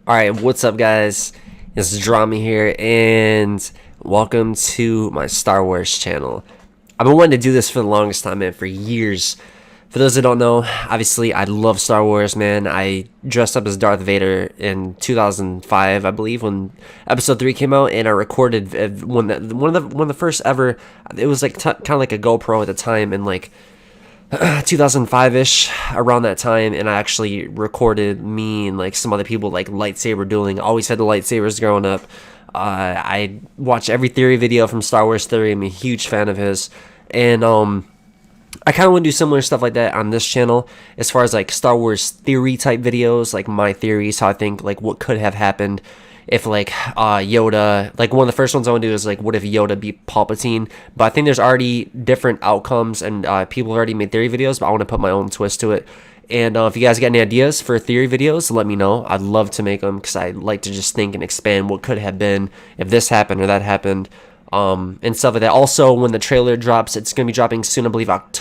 Alright, what's up, guys? It's Drama here, and welcome to my Star Wars channel. I've been wanting to do this for the longest time, man, for years. For those that don't know, obviously, I love Star Wars, man. I dressed up as Darth Vader in 2005, I believe, when Episode 3 came out, and I recorded one of the first ever. It was like kind of like a GoPro at the time, and like 2005-ish, around that time, and I actually recorded me and like some other people like lightsaber dueling. Always had the lightsabers growing up. I watch every theory video from Star Wars Theory. I'm a huge fan of his, and I kind of want to do similar stuff like that on this channel, as far as like Star Wars theory type videos, like my theories, how I think like what could have happened if like Yoda, like one of the first ones I want to do is like what if Yoda beat Palpatine. But I think there's already different outcomes, and people have already made theory videos, but I want to put my own twist to it. And if you guys got any ideas for theory videos, let me know. I'd love to make them, because I like to just think and expand what could have been if this happened or that happened, and stuff like that. Also, when the trailer drops, it's going to be dropping soon, I believe August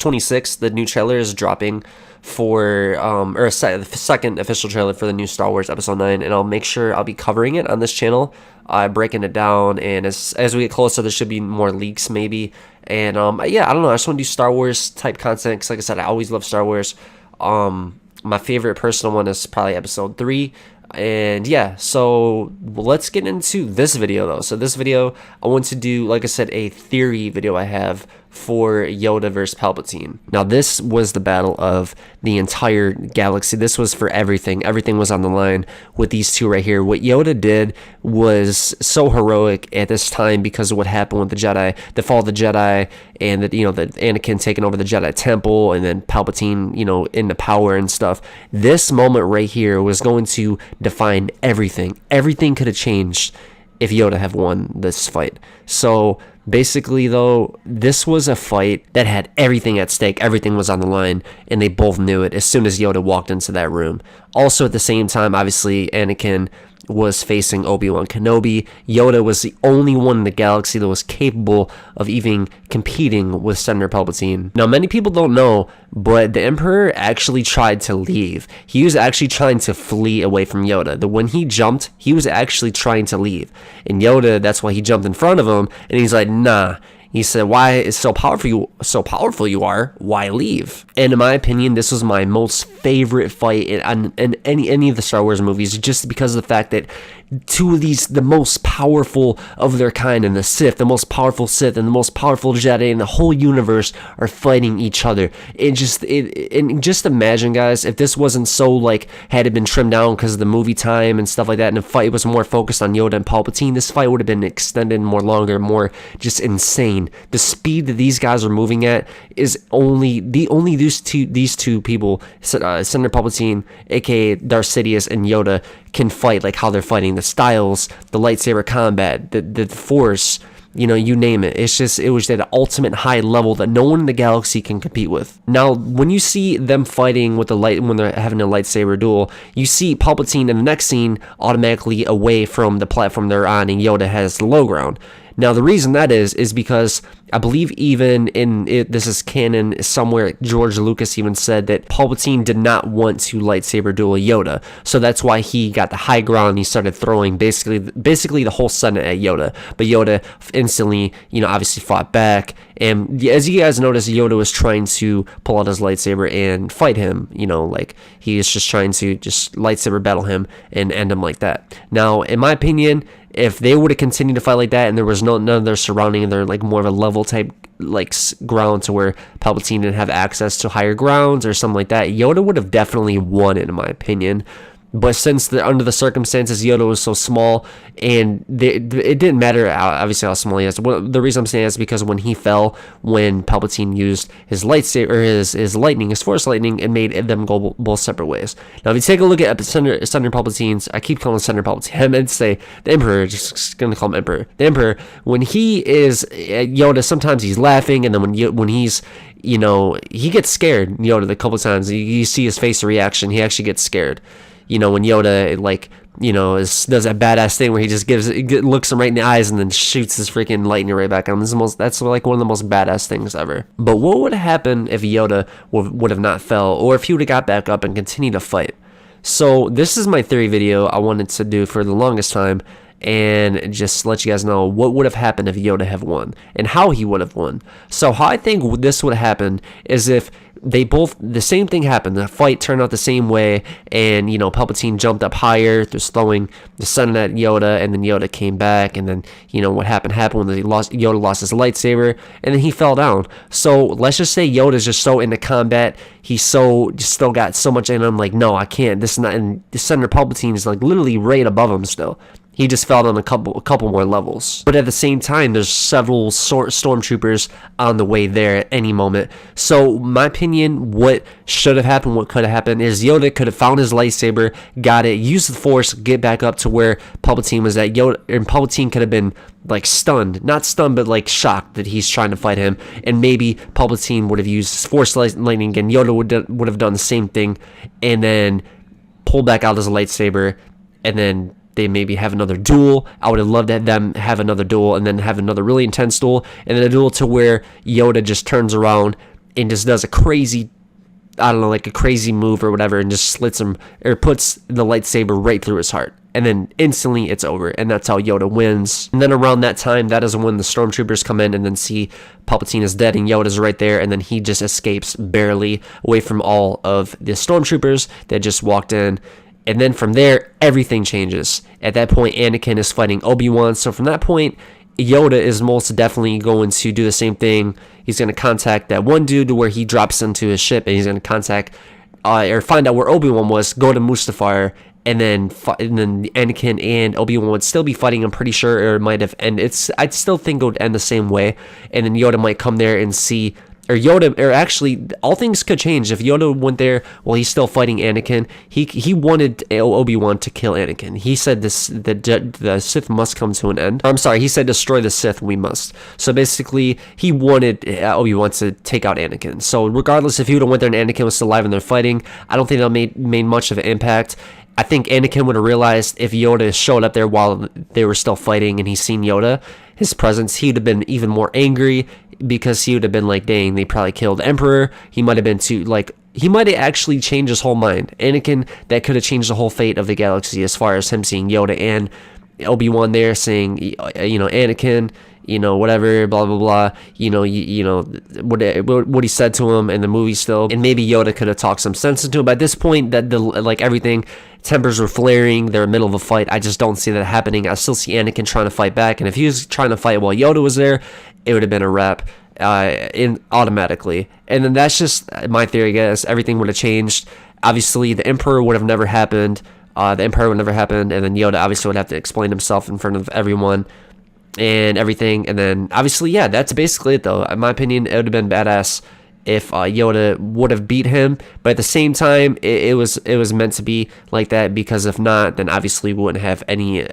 26th. The new trailer is dropping for the second official trailer for the new Star Wars Episode 9, and I'll make sure I'll be covering it on this channel, breaking it down, and as we get closer, there should be more leaks maybe. And yeah, I don't know, I just want to do Star Wars type content, because like I said, I always love Star Wars. My favorite personal one is probably Episode 3. And yeah, so let's get into this video though. So this video, I want to do, like I said, a theory video I have for Yoda versus Palpatine. Now, this was the battle of the entire galaxy. This was for everything. Everything was on the line with these two right here. What Yoda did was so heroic at this time because of what happened with the Jedi, the fall of the Jedi, and that, the Anakin taking over the Jedi Temple, and then Palpatine, into power and stuff. This moment right here was going to define everything. Everything could have changed if Yoda had won this fight. So basically, though, this was a fight that had everything at stake. Everything was on the line, and they both knew it as soon as Yoda walked into that room. Also, at the same time, obviously, Anakin was facing Obi-Wan Kenobi. Yoda was the only one in the galaxy that was capable of even competing with Senator Palpatine. Now, many people don't know, but the Emperor actually tried to leave. He was actually trying to flee away from Yoda. When he jumped, he was actually trying to leave. And Yoda, that's why he jumped in front of him, and he's like, nah. He said, why is so powerful you are, why leave? And in my opinion, this was my most favorite fight in any of the Star Wars movies, just because of the fact that two of these, the most powerful of their kind, and the most powerful Sith and the most powerful Jedi in the whole universe, are fighting each other. And just imagine, guys, if this wasn't so like had it been trimmed down because of the movie time and stuff like that, and the fight was more focused on Yoda and Palpatine, this fight would have been extended more longer, more just insane. The speed that these guys are moving at is only these two people, Senator Palpatine, aka Darth Sidious, and Yoda, can fight like how they're fighting. The styles, the lightsaber combat, the force, you name it. It was at an ultimate high level that no one in the galaxy can compete with. Now, when you see them fighting with when they're having a lightsaber duel, you see Palpatine in the next scene automatically away from the platform they're on, and Yoda has the low ground. Now, the reason that is because I believe even this is canon somewhere, George Lucas even said that Palpatine did not want to lightsaber duel Yoda. So that's why he got the high ground and he started throwing basically the whole Senate at Yoda. But Yoda instantly, obviously fought back. And as you guys notice, Yoda was trying to pull out his lightsaber and fight him. Like he is just trying to just lightsaber battle him and end him like that. Now, in my opinion, if they would have continued to fight like that and there was none of their surrounding, and they're like more of a level type like ground to where Palpatine didn't have access to higher grounds or something like that, Yoda would have definitely won it, in my opinion. But since under the circumstances, Yoda was so small, and it didn't matter obviously how small he is. The reason I'm saying is because when he fell, when Palpatine used his lightsaber, or his force lightning, it made them go both separate ways. Now, if you take a look at Senator Palpatine's, I keep calling him Senator Palpatine, I meant to say the Emperor, just gonna call him Emperor. The Emperor, when he is Yoda, sometimes he's laughing, and then when he's he gets scared. Yoda, a couple times you see his face reaction, he actually gets scared. When Yoda, does that badass thing where he just looks him right in the eyes and then shoots his freaking lightning right back at him. That's like one of the most badass things ever. But what would have happened if Yoda would have not fell, or if he would have got back up and continued to fight? So this is my theory video I wanted to do for the longest time, and just let you guys know what would have happened if Yoda have won and how he would have won. So how I think this would have happened is if they both, the same thing happened, the fight turned out the same way, and Palpatine jumped up higher, just throwing the sun at Yoda, and then Yoda came back, and then what happened when Yoda lost his lightsaber, and then he fell down. So let's just say Yoda's just so into combat, he's still got so much in him, like, no, I can't, this is not, and Senator Palpatine is like literally right above him still. He just fell down a couple more levels. But at the same time, there's several stormtroopers on the way there at any moment. So my opinion, what should have happened, what could have happened, is Yoda could have found his lightsaber, got it, used the Force, get back up to where Palpatine was at. Yoda and Palpatine could have been like stunned, not stunned, but like shocked that he's trying to fight him. And maybe Palpatine would have used his Force lightning again. Yoda would have done the same thing, and then pulled back out his lightsaber, and then they maybe have another duel. I would have loved them have another duel, and then have another really intense duel, and then a duel to where Yoda just turns around and just does a crazy, I don't know, like a crazy move or whatever, and just slits him, or puts the lightsaber right through his heart. And then instantly it's over, and that's how Yoda wins. And then around that time, that is when the stormtroopers come in and then see Palpatine is dead and Yoda's right there, and then he just escapes barely away from all of the stormtroopers that just walked in. And then from there, everything changes. At that point, Anakin is fighting Obi-Wan. So from that point, Yoda is most definitely going to do the same thing. He's going to contact that one dude to where he drops into his ship, and he's going to contact or find out where Obi-Wan was, go to Mustafar, and then Anakin and Obi-Wan would still be fighting, I'm pretty sure, or it might have ended. I'd still think it would end the same way. And then Yoda might come there and see, or actually, all things could change. If Yoda went there while he's still fighting Anakin, he wanted Obi-Wan to kill Anakin. He said the Sith must come to an end. I'm sorry, he said destroy the Sith, we must. So basically, he wanted Obi-Wan to take out Anakin. So regardless if he would have went there and Anakin was still alive and they're fighting, I don't think that made much of an impact. I think Anakin would have realized if Yoda showed up there while they were still fighting and he's seen Yoda, his presence, he would have been even more angry, because he would have been like, dang, they probably killed the Emperor. He might have been too, like, he might have actually changed his whole mind. Anakin, that could have changed the whole fate of the galaxy, as far as him seeing Yoda and Obi-Wan there saying, Anakin, whatever, blah, blah, blah, what he said to him in the movie still. And maybe Yoda could have talked some sense into him. But at this point, that everything, tempers were flaring, they're in the middle of a fight. I just don't see that happening. I still see Anakin trying to fight back. And if he was trying to fight while Yoda was there, it would have been a wrap automatically. And then that's just my theory, guys. Everything would have changed. Obviously, the Emperor would have never happened. And then Yoda obviously would have to explain himself in front of everyone and everything. And then obviously, yeah, that's basically it, though. In my opinion, it would have been badass if Yoda would have beat him, but at the same time, it was meant to be like that, because if not, then obviously we wouldn't have any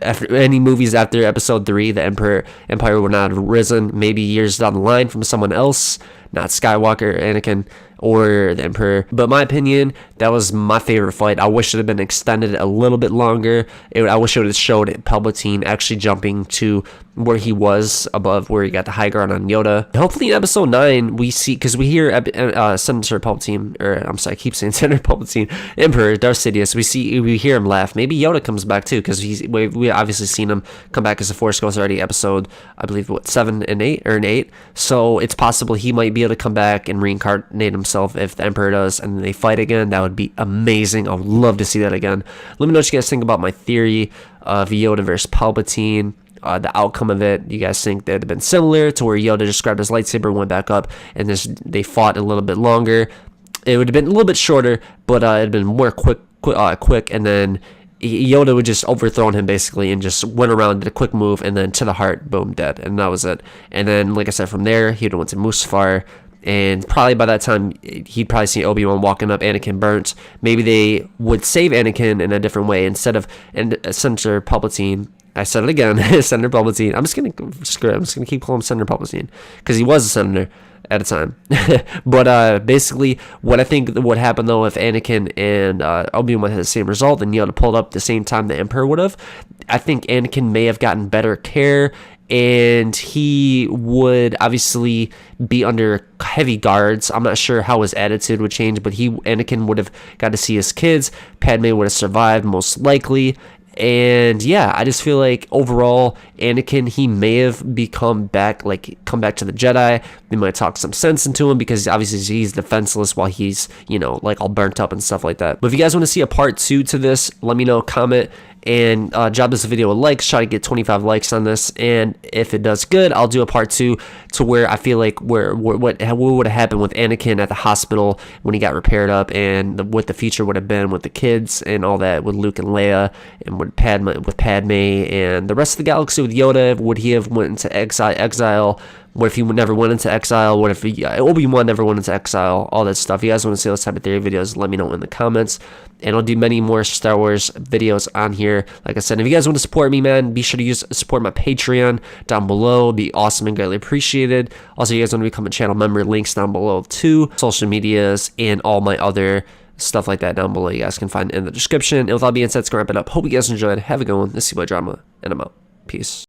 movies after Episode 3. The Empire would not have risen, maybe years down the line, from someone else, not Skywalker, Anakin, or the Emperor. But my opinion, that was my favorite fight. I wish it had been extended a little bit longer. I wish it would have showed Palpatine actually jumping to where he was above where he got the high ground on Yoda. And hopefully in Episode 9 we see, because we hear Senator Palpatine, or I'm sorry, I keep saying Senator Palpatine, Emperor Darth Sidious, we hear him laugh. Maybe Yoda comes back too, because we obviously seen him come back as a Force Ghost already, Episode, I believe, 7 and 8, or in 8. So it's possible he might be able to come back and reincarnate himself if the Emperor does, and they fight again. That would be amazing. I would love to see that again. Let me know what you guys think about my theory of Yoda versus Palpatine. The outcome of it, you guys think that would have been similar to where Yoda just grabbed his lightsaber, went back up, and they fought a little bit longer? It would have been a little bit shorter, but it would have been more quick, and then Yoda would just overthrown him basically, and just went around, did a quick move, and then to the heart, boom, dead, and that was it. And then, like I said, from there he would have went to Mustafar, and probably by that time he'd probably see Obi-Wan walking up, Anakin burnt. Maybe they would save Anakin in a different way instead of Senator Palpatine. I said it again, Senator Palpatine. I'm just gonna keep calling him Senator Palpatine, because he was a senator at a time. But basically, what I think would happen though, if Anakin and Obi-Wan had the same result, and Yoda pulled up the same time the Emperor would have, I think Anakin may have gotten better care and he would obviously be under heavy guards. I'm not sure how his attitude would change, but Anakin would have got to see his kids. Padme would have survived most likely. And yeah, I just feel like overall Anakin, he may have come back to the Jedi. They might talk some sense into him because obviously he's defenseless while he's, like all burnt up and stuff like that. But if you guys want to see a part 2 to this, let me know, comment, and drop this video a like. Try to get 25 likes on this, and if it does good, I'll do a part 2 to where I feel like what would have happened with Anakin at the hospital when he got repaired up, and what the future would have been with the kids and all that, with Luke and Leia, and with Padme and the rest of the galaxy with Yoda. Would he have went into exile? What if he never went into exile? What if Obi-Wan never went into exile? All that stuff. If you guys want to see those type of theory videos, let me know in the comments. And I'll do many more Star Wars videos on here. Like I said, if you guys want to support me, man, be sure to support my Patreon down below. It'd be awesome and greatly appreciated. Also, if you guys want to become a channel member, links down below too. Social medias and all my other stuff like that down below. You guys can find in the description. And with all being said, it's going to wrap it up. Hope you guys enjoyed. Have a good one. This is your boy Drama, and I'm out. Peace.